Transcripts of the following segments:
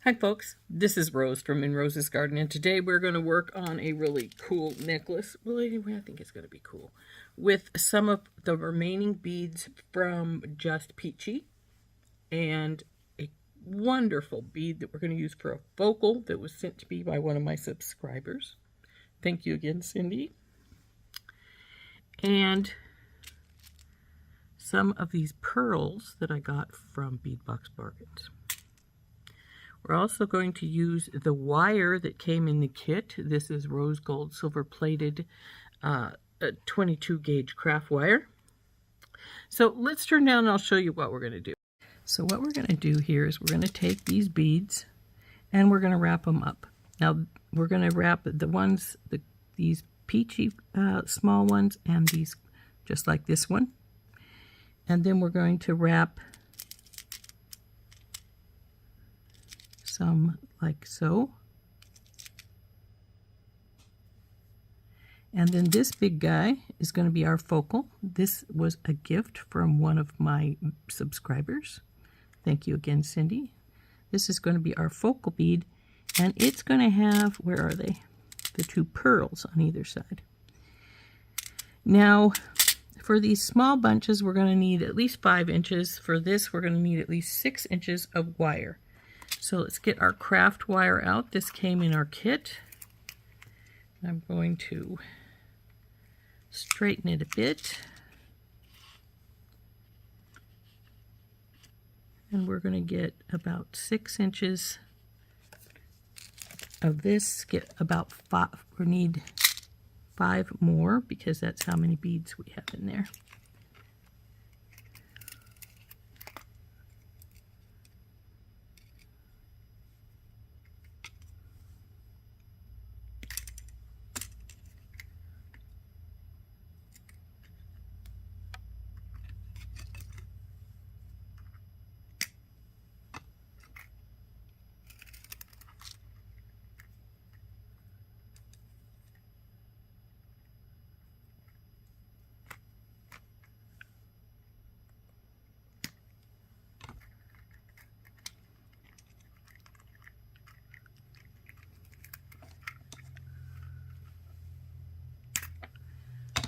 Hi folks, this is Rose from In Rose's Garden, and today we're going to work on a really cool necklace. Well, anyway, I think it's going to be cool. With some of the remaining beads from Just Peachy, and a wonderful bead that we're going to use for a focal that was sent to me by one of my subscribers. Thank you again, Cindy. And some of these pearls that I got from Beadbox Bargains. We're also going to use the wire that came in the kit. This is rose gold silver plated 22 gauge craft wire. So let's turn down and I'll show you what we're going to do. So what we're going to do here is we're going to take these beads and we're going to wrap them up. Now we're going to wrap the ones, these peachy small ones, and these just like this one. And then we're going to wrap some like so. And then this big guy is going to be our focal. This was a gift from one of my subscribers. Thank you again, Cindy. This is going to be our focal bead, and it's going to have, where are they? The two pearls on either side. Now, for these small bunches, we're going to need at least 5 inches. For this, we're going to need at least 6 inches of wire. So let's get our craft wire out. This came in our kit. I'm going to straighten it a bit. And we're going to get about 6 inches of this. Get about 5, we need 5 more because that's how many beads we have in there.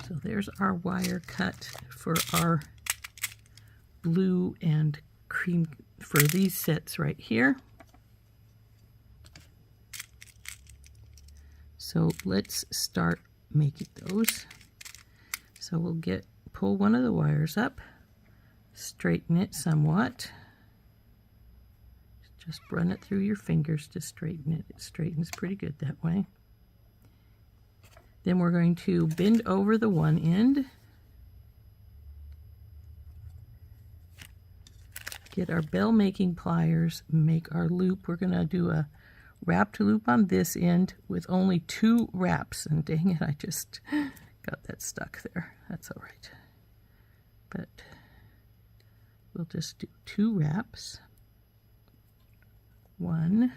So there's our wire cut for our blue and cream for these sets right here. So let's start making those. So we'll pull one of the wires up, straighten it somewhat. Just run it through your fingers to straighten it. It straightens pretty good that way. Then we're going to bend over the one end, get our bell making pliers, make our loop. We're going to do a wrapped loop on this end with only 2 wraps. And dang it, I just got that stuck there. That's all right. But we'll just do 2 wraps. 1,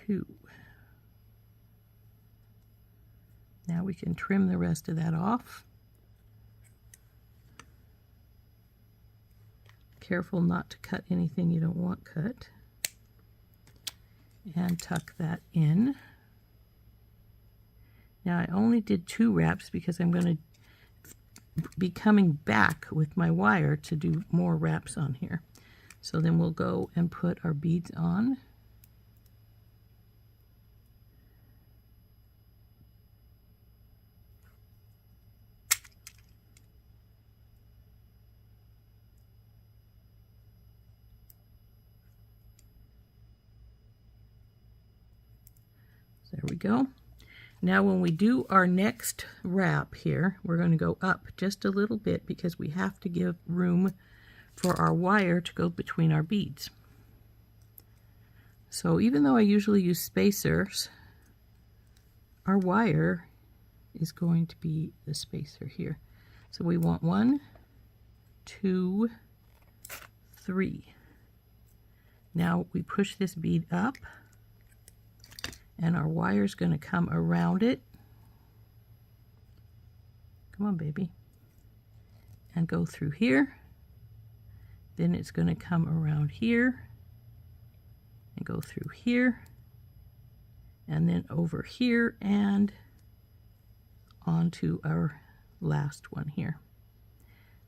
2. Now we can trim the rest of that off. Careful not to cut anything you don't want cut. And tuck that in. Now I only did 2 wraps because I'm going to be coming back with my wire to do more wraps on here. So then we'll go and put our beads on. There we go. Now when we do our next wrap here, we're going to go up just a little bit because we have to give room for our wire to go between our beads. So even though I usually use spacers, our wire is going to be the spacer here. So we want 1, 2, 3. Now we push this bead up, and our wire is going to come around it. Come on, baby. And go through here. Then it's going to come around here and go through here and then over here and onto our last one here.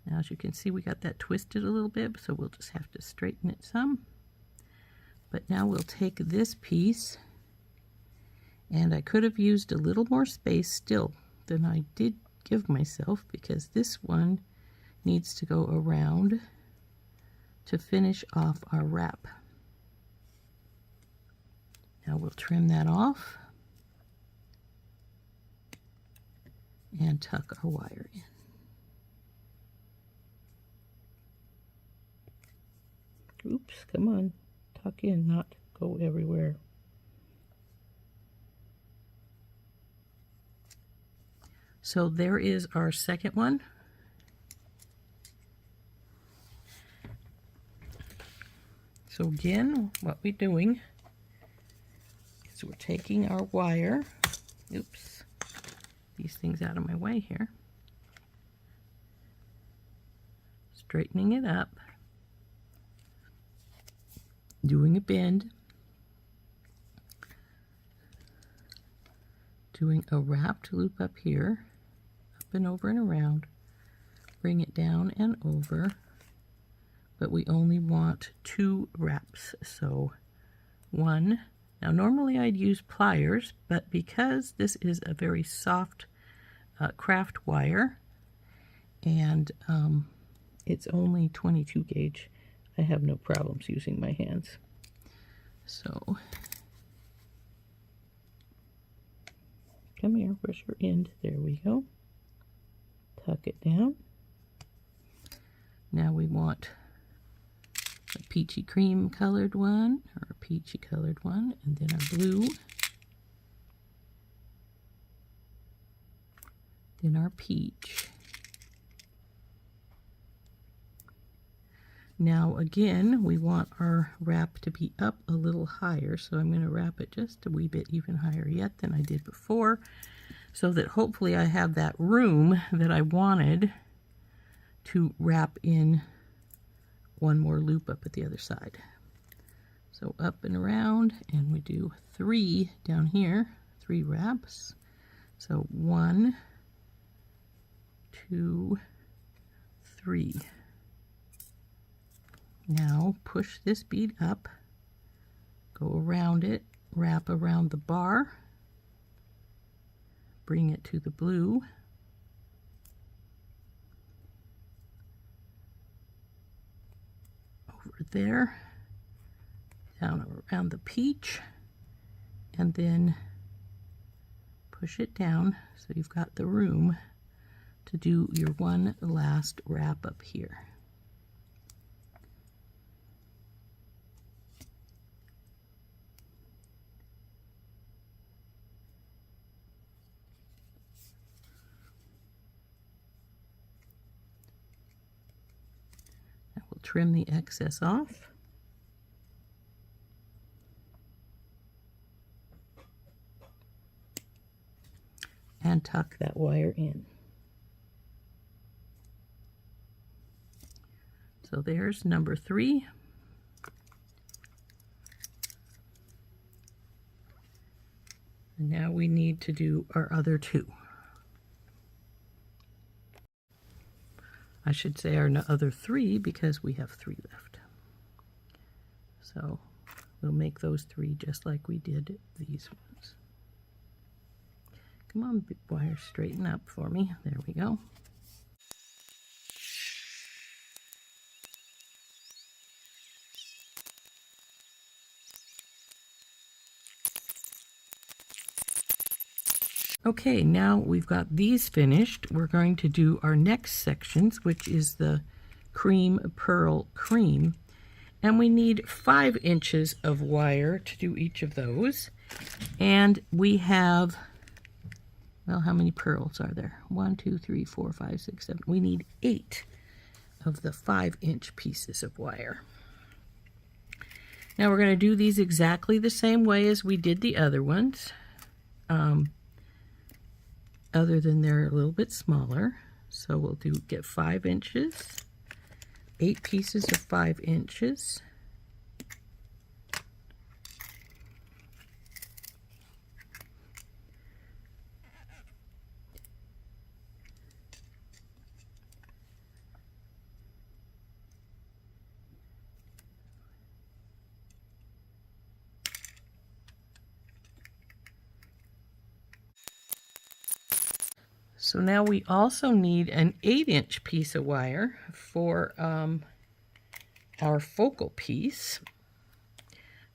Now as you can see, we got that twisted a little bit, so we'll just have to straighten it some. But now we'll take this piece, and I could have used a little more space still than I did give myself, because this one needs to go around to finish off our wrap. Now we'll trim that off and tuck our wire in. Oops, come on, tuck in, not go everywhere. So there is our second one. So again, what we're doing is we're taking our wire, oops, these things out of my way here, straightening it up, doing a bend, doing a wrapped loop up here, up and over and around, bring it down and over, but we only want 2 wraps, so 1. Now normally I'd use pliers, but because this is a very soft craft wire and it's only 22 gauge, I have no problems using my hands. So come here, where's your end? There we go. Tuck it down. Now we want a peachy cream colored one, or a peachy colored one, and then our blue, then our peach. Now again, we want our wrap to be up a little higher, so I'm going to wrap it just a wee bit even higher yet than I did before, so that hopefully I have that room that I wanted to wrap in one more loop up at the other side. So up and around, and we do 3 down here, 3 wraps. So 1, 2, 3. Now push this bead up, go around it, wrap around the bar, bring it to the blue, over there, down around the peach, and then push it down so you've got the room to do your one last wrap up here. Trim the excess off. And tuck that wire in. So there's number 3. And now we need to do our other 2. I should say our other 3 because we have 3 left. So we'll make those 3 just like we did these ones. Come on, big wire, straighten up for me. There we go. Okay, now we've got these finished. We're going to do our next sections, which is the cream, pearl, cream. And we need 5 inches of wire to do each of those. And we have, well, how many pearls are there? 1, 2, 3, 4, 5, 6, 7. We need 8 of the 5-inch pieces of wire. Now we're going to do these exactly the same way as we did the other ones. Other than they're a little bit smaller. So we'll get 5 inches, 8 pieces of 5 inches. So now we also need an 8-inch piece of wire for our focal piece.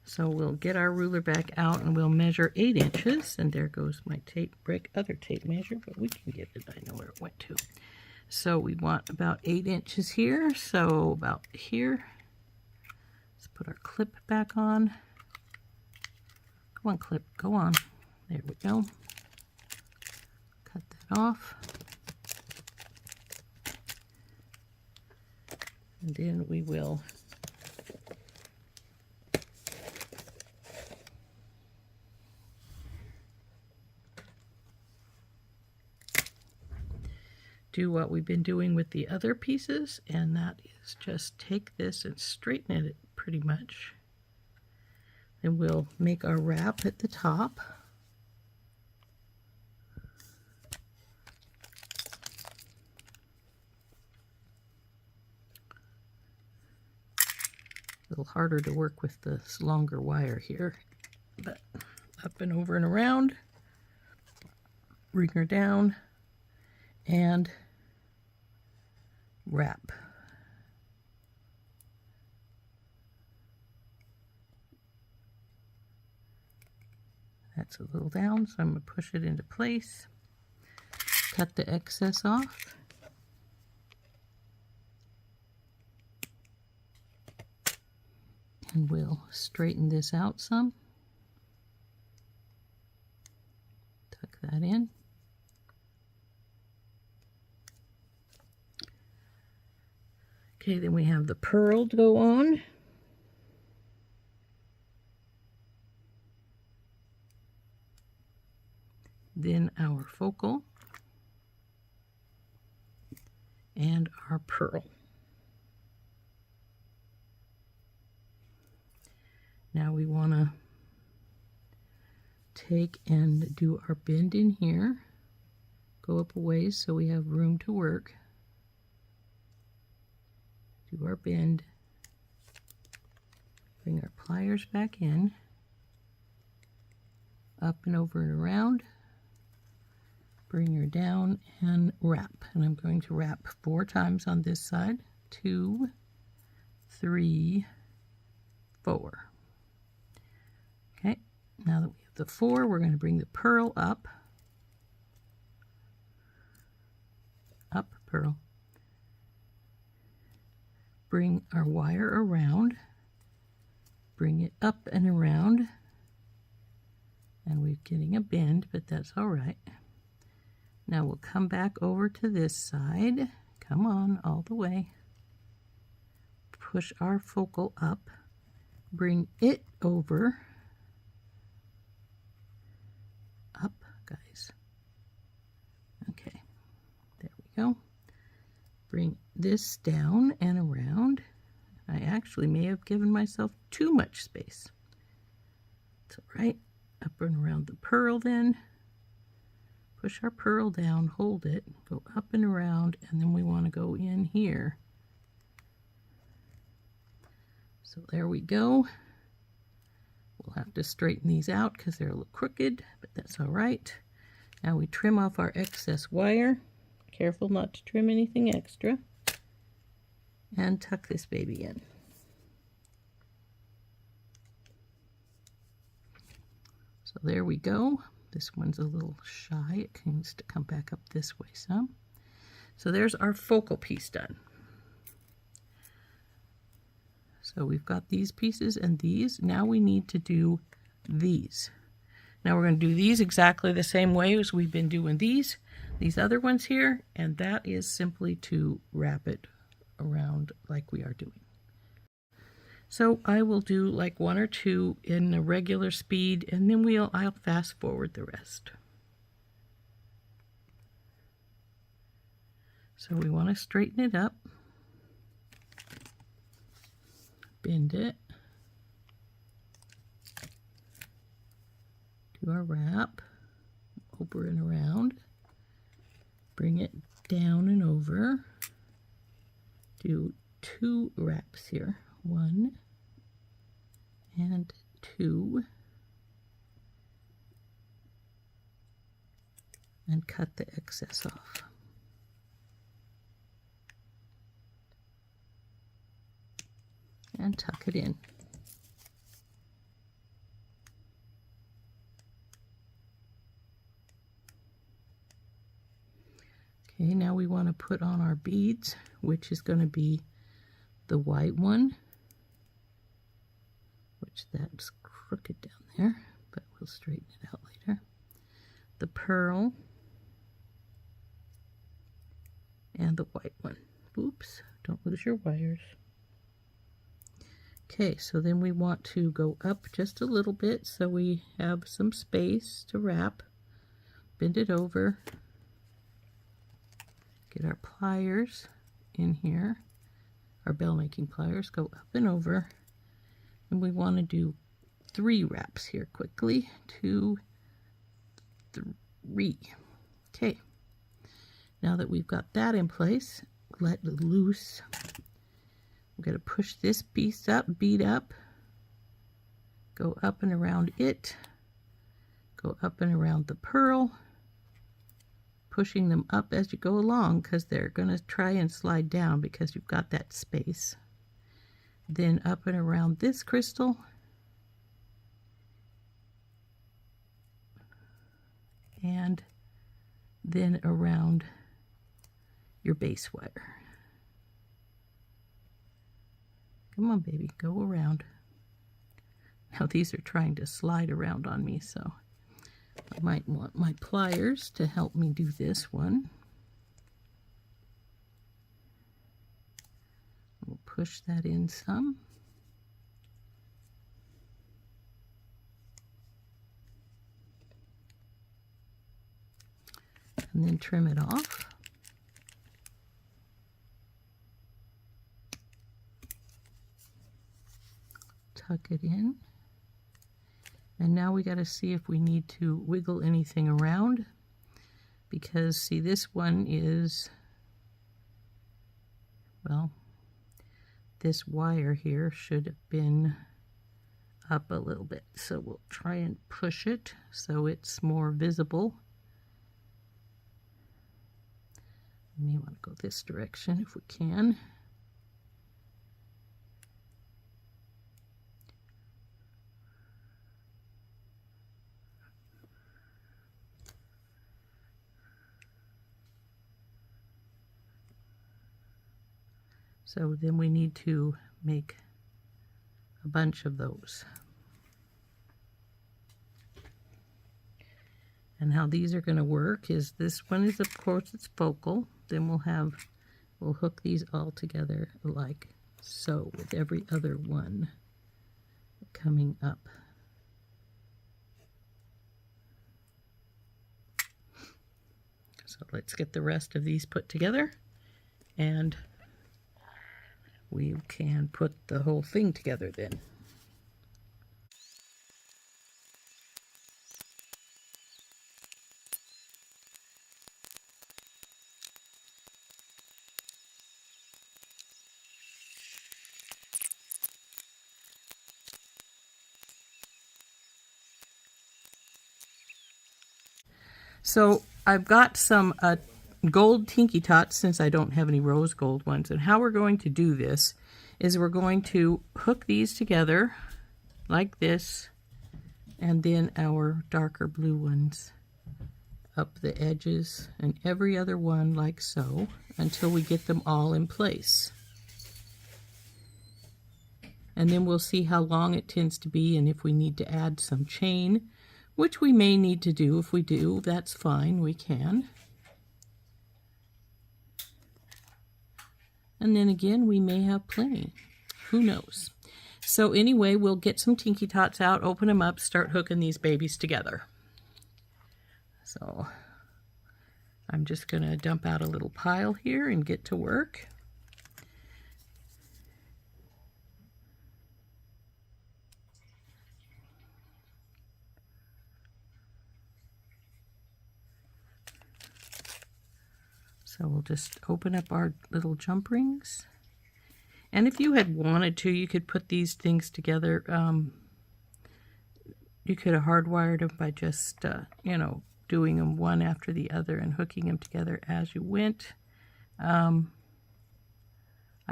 So we'll get our ruler back out and we'll measure 8 inches. And there goes my other tape measure, but we can get it. I know where it went to. So we want about 8 inches here. So about here. Let's put our clip back on. Come on, clip, go on. There we go. Cut that off. And then we will do what we've been doing with the other pieces, and that is just take this and straighten it pretty much. Then we'll make our wrap at the top. A little harder to work with this longer wire here, but up and over and around, bring her down, and wrap. That's a little down, so I'm going to push it into place, cut the excess off. And we'll straighten this out some. Tuck that in. Okay, then we have the pearl to go on. Then our focal and our pearl. Now we want to take and do our bend in here, go up a ways so we have room to work, do our bend, bring our pliers back in, up and over and around, bring her down and wrap. And I'm going to wrap 4 times on this side, 2, 3, 4. Okay, now that we have the 4, we're going to bring the pearl up, pearl, bring our wire around, bring it up and around, and we're getting a bend, but that's all right. Now we'll come back over to this side, come on, all the way, push our focal up, bring it over, up, guys. Okay, there we go. Bring this down and around. I actually may have given myself too much space. It's all right. Up and around the pearl then. Push our pearl down, hold it, go up and around, and then we want to go in here. So there we go. We'll have to straighten these out because they're a little crooked, but that's all right. Now we trim off our excess wire. Careful not to trim anything extra. And tuck this baby in. So there we go. This one's a little shy. It needs to come back up this way some. So there's our focal piece done. So we've got these pieces and these. Now we need to do these. Now we're going to do these exactly the same way as we've been doing these other ones here, and that is simply to wrap it around like we are doing. So I will do like 1 or 2 in a regular speed, and then I'll fast forward the rest. So we want to straighten it up. bend it, do our wrap, over and around, bring it down and over, do 2 wraps here, 1 and 2, and cut the excess off. And tuck it in. Okay, now we want to put on our beads, which is going to be the white one, which that's crooked down there, but we'll straighten it out later. The pearl and the white one. Oops, don't lose your wires. Okay, so then we want to go up just a little bit so we have some space to wrap. Bend it over. Get our pliers in here. Our bell making pliers go up and over. And we want to do 3 wraps here quickly. 2, 3. Okay. Now that we've got that in place, let loose. I'm going to push this piece up, bead up, go up and around it, go up and around the pearl, pushing them up as you go along because they're going to try and slide down because you've got that space. Then up and around this crystal, and then around your base wire. Come on, baby, go around. Now these are trying to slide around on me, so I might want my pliers to help me do this one. We'll push that in some. And then trim it off. Tuck it in. And now we got to see if we need to wiggle anything around, because see, this one is, well, this wire here should have been up a little bit, so we'll try and push it so it's more visible. We may want to go this direction if we can. So then we need to make a bunch of those. And how these are going to work is this one is, of course, it's focal. Then we'll hook these all together like so, with every other one coming up. So let's get the rest of these put together, and we can put the whole thing together then. So I've got some gold Tinky Tots, since I don't have any rose gold ones. And how we're going to do this is we're going to hook these together like this, and then our darker blue ones up the edges, and every other one like so, until we get them all in place. And then we'll see how long it tends to be, and if we need to add some chain, which we may need to do. If we do, that's fine, we can. And then again, we may have plenty. Who knows? So anyway, we'll get some Tinky Tots out, open them up, start hooking these babies together. So I'm just going to dump out a little pile here and get to work. So we'll just open up our little jump rings. And if you had wanted to, you could put these things together. You could have hardwired them by just, you know, doing them one after the other and hooking them together as you went. I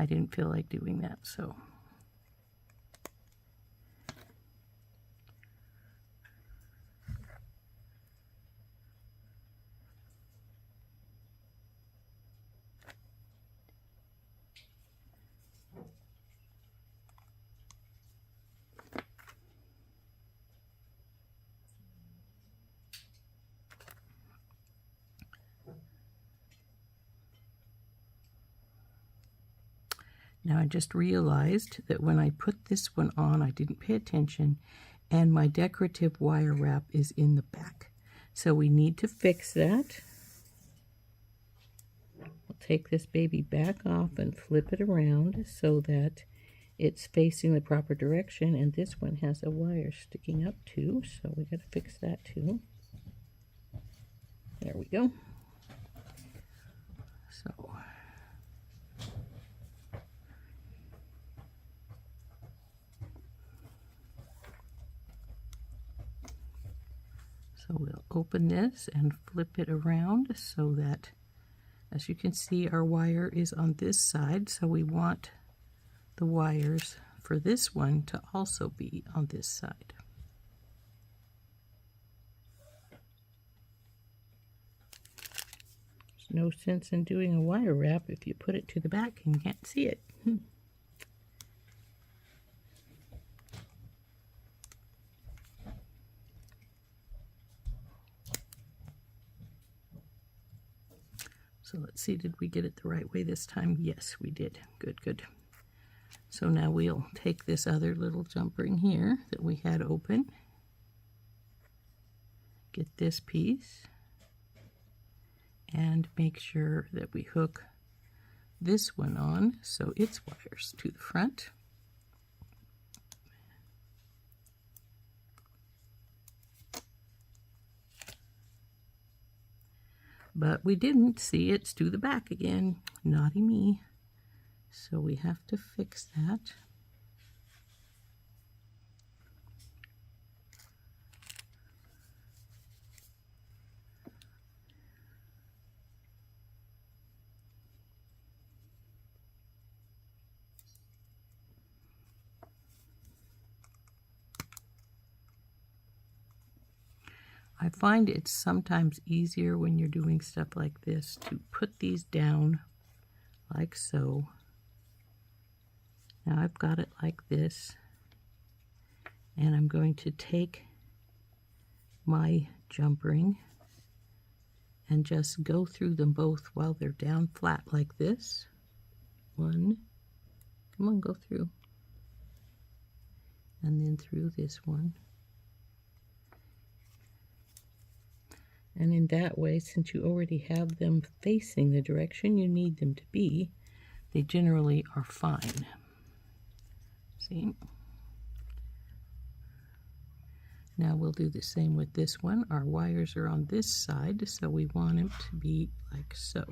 didn't feel like doing that, so. Now I just realized that when I put this one on, I didn't pay attention, and my decorative wire wrap is in the back. So we need to fix that. We'll take this baby back off and flip it around so that it's facing the proper direction, and this one has a wire sticking up too, so we got to fix that too. There we go. So we'll open this and flip it around so that, as you can see, our wire is on this side, so we want the wires for this one to also be on this side. There's no sense in doing a wire wrap if you put it to the back and you can't see it. So let's see, did we get it the right way this time? Yes, we did. Good, good. So now we'll take this other little jump ring here that we had open, get this piece, and make sure that we hook this one on so its wires to the front. But we didn't see it's to the back again. Naughty me. So we have to fix that. I find it's sometimes easier when you're doing stuff like this to put these down like so. Now I've got it like this, and I'm going to take my jump ring and just go through them both while they're down flat like this. One, come on, go through. And then through this one. And in that way, since you already have them facing the direction you need them to be, they generally are fine. See? Now we'll do the same with this one. Our wires are on this side, so we want them to be like so.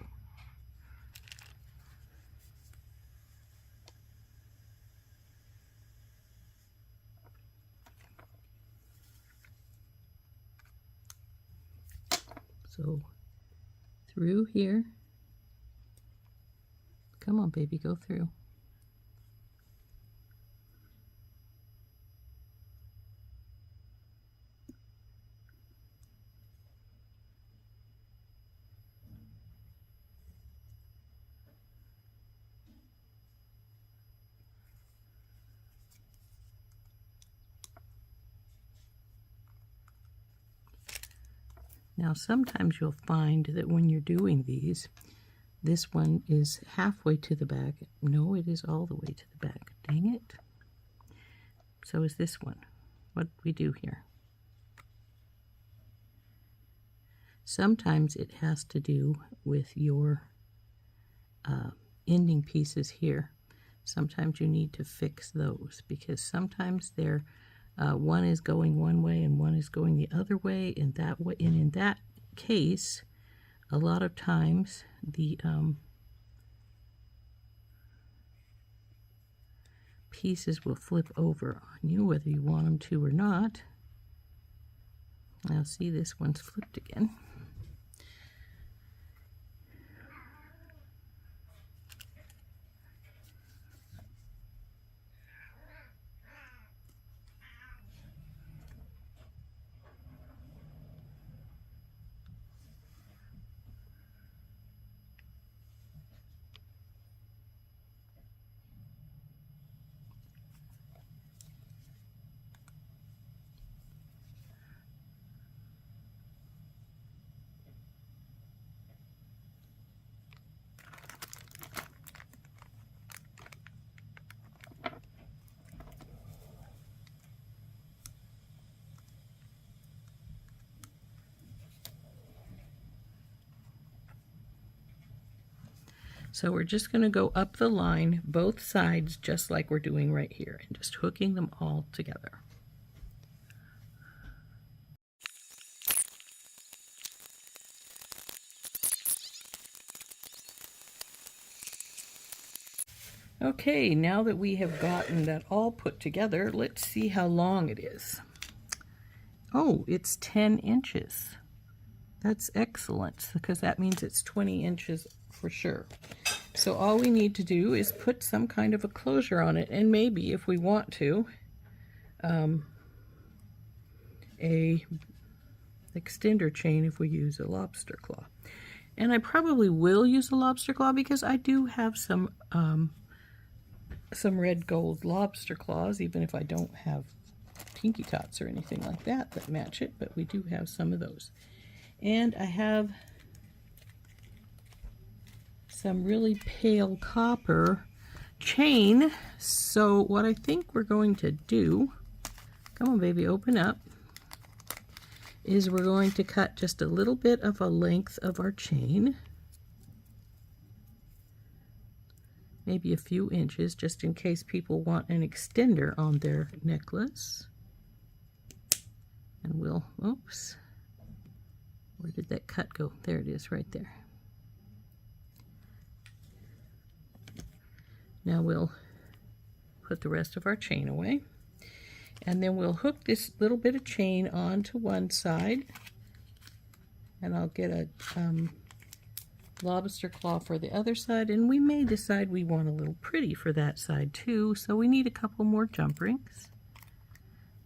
So through here, come on baby, go through. Now sometimes you'll find that when you're doing these, this one is halfway to the back. No, it is all the way to the back. Dang it. So is this one. What do we do here? Sometimes it has to do with your ending pieces here. Sometimes you need to fix those because sometimes they're one is going one way and one is going the other way, and in that case a lot of times the pieces will flip over on you, whether you want them to or not. Now see, this one's flipped again. So we're just going to go up the line, both sides, just like we're doing right here, and just hooking them all together. Okay, now that we have gotten that all put together, let's see how long it is. Oh, it's 10 inches. That's excellent, because that means it's 20 inches for sure. So all we need to do is put some kind of a closure on it, and maybe, if we want to, a extender chain if we use a lobster claw. And I probably will use a lobster claw because I do have some red gold lobster claws, even if I don't have pinky tots or anything like that that match it, but we do have some of those. And I have some really pale copper chain. So what I think we're going to do, come on baby, open up, is we're going to cut just a little bit of a length of our chain, maybe a few inches, just in case people want an extender on their necklace. And we'll, oops, where did that cut go? There it is, right there. Now we'll put the rest of our chain away, and then we'll hook this little bit of chain onto one side, and I'll get a lobster claw for the other side, and we may decide we want a little pretty for that side too, so we need a couple more jump rings.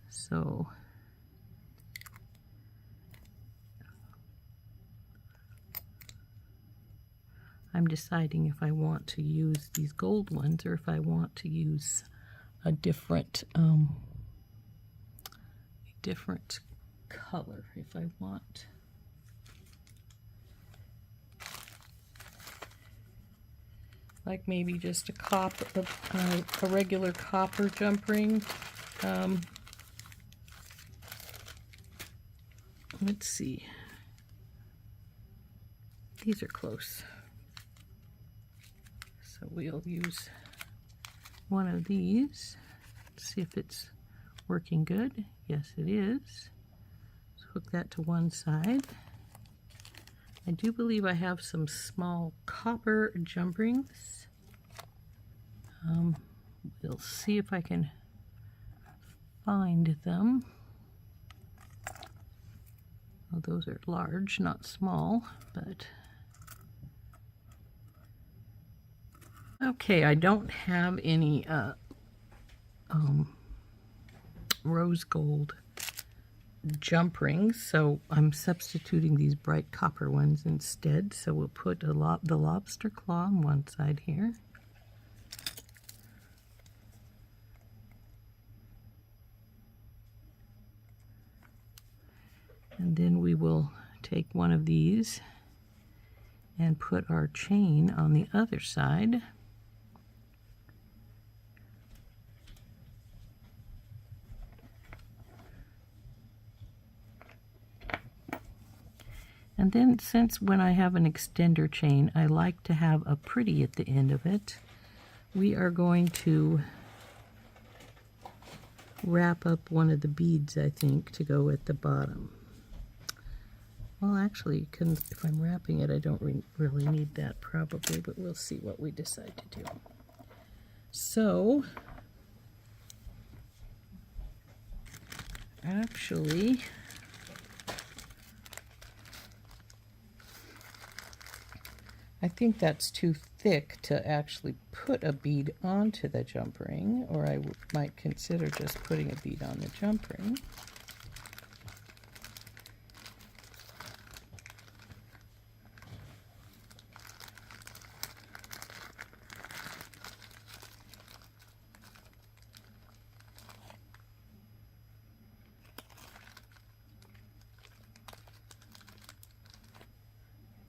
So I'm deciding if I want to use these gold ones or if I want to use a different color. If I want like maybe just a copper, a regular copper jump ring. Let's see. These are close. So we'll use one of these. See if it's working good. Yes, it is. Let's hook that to one side. I do believe I have some small copper jump rings. We'll see if I can find them. Oh, those are large, not small, but okay, I don't have any rose gold jump rings, so I'm substituting these bright copper ones instead. So we'll put the lobster claw on one side here. And then we will take one of these and put our chain on the other side. And then, since when I have an extender chain, I like to have a pretty at the end of it, we are going to wrap up one of the beads, I think, to go at the bottom. Well, actually, if I'm wrapping it, I don't really need that probably, but we'll see what we decide to do. So, actually, I think that's too thick to actually put a bead onto the jump ring, or I might consider just putting a bead on the jump ring.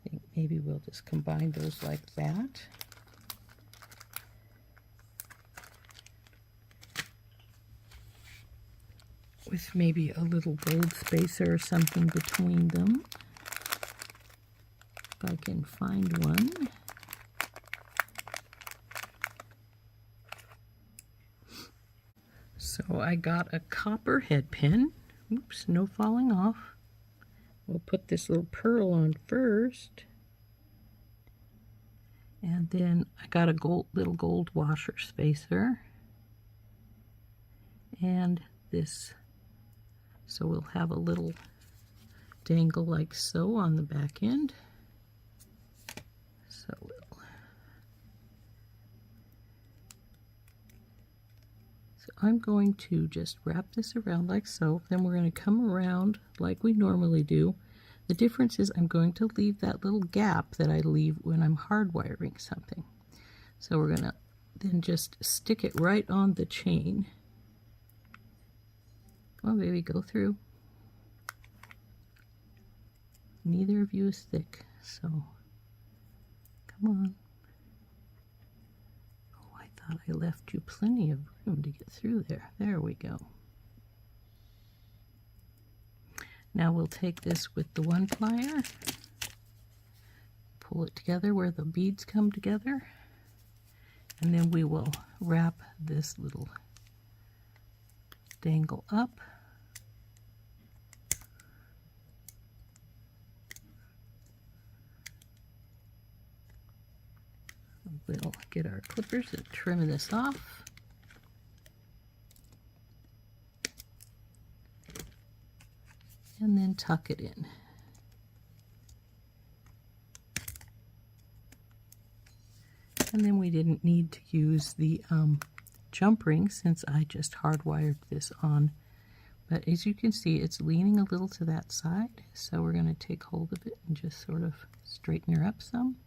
I think maybe we'll just combine those like that. With maybe a little gold spacer or something between them, if I can find one. So I got a copper head pin. Oops, no falling off. We'll put this little pearl on first. And then I got a little gold washer spacer. And this. So we'll have a little dangle like so on the back end. So I'm going to just wrap this around like so. Then we're going to come around like we normally do. The difference is I'm going to leave that little gap that I leave when I'm hardwiring something. So we're going to then just stick it right on the chain. Oh, baby, go through. Neither of you is thick, so come on. Oh, I thought I left you plenty of room to get through there. There we go. Now we'll take this with the 1-plier, pull it together where the beads come together, and then we will wrap this little dangle up. We'll get our clippers and trim this off. And then tuck it in. And then we didn't need to use the jump ring since I just hardwired this on. But as you can see, it's leaning a little to that side. So we're going to take hold of it and just sort of straighten her up some.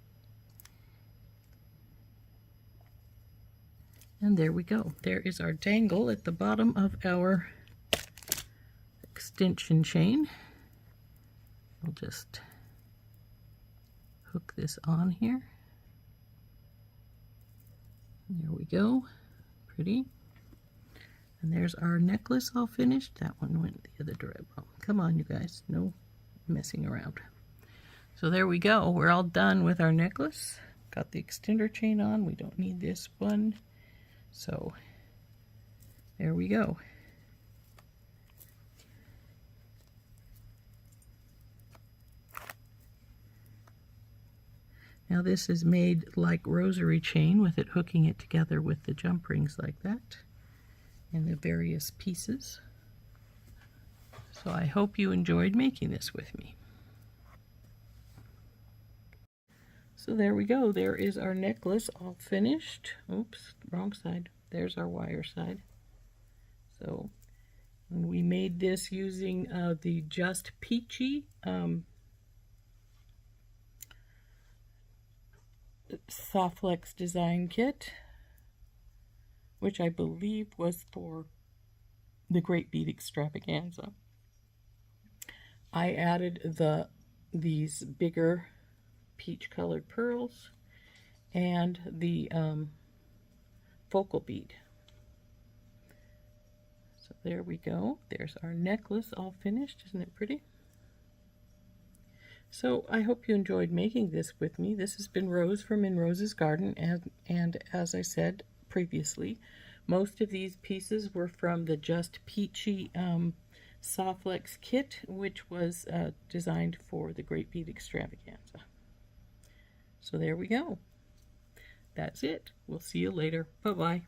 And there we go. There is our dangle at the bottom of our extension chain. We'll just hook this on here. There we go. Pretty. And there's our necklace all finished. That one went the other direction. Oh, come on, you guys. No messing around. So there we go. We're all done with our necklace. Got the extender chain on. We don't need this one. So there we go. Now this is made like rosary chain with it hooking it together with the jump rings like that and the various pieces. So I hope you enjoyed making this with me. So there we go. There is our necklace all finished. Oops, wrong side. There's our wire side. So we made this using the Just Peachy SoftFlex design kit, which I believe was for the Great Bead Extravaganza. I added these bigger peach colored pearls and the focal bead. So there we go. There's our necklace all finished. Isn't it pretty? So I hope you enjoyed making this with me. This has been Rose from In Rose's Garden, and as I said previously, most of these pieces were from the Just Peachy SoftFlex kit, which was designed for the Great Bead Extravaganza. So there we go. That's it. We'll see you later. Bye-bye.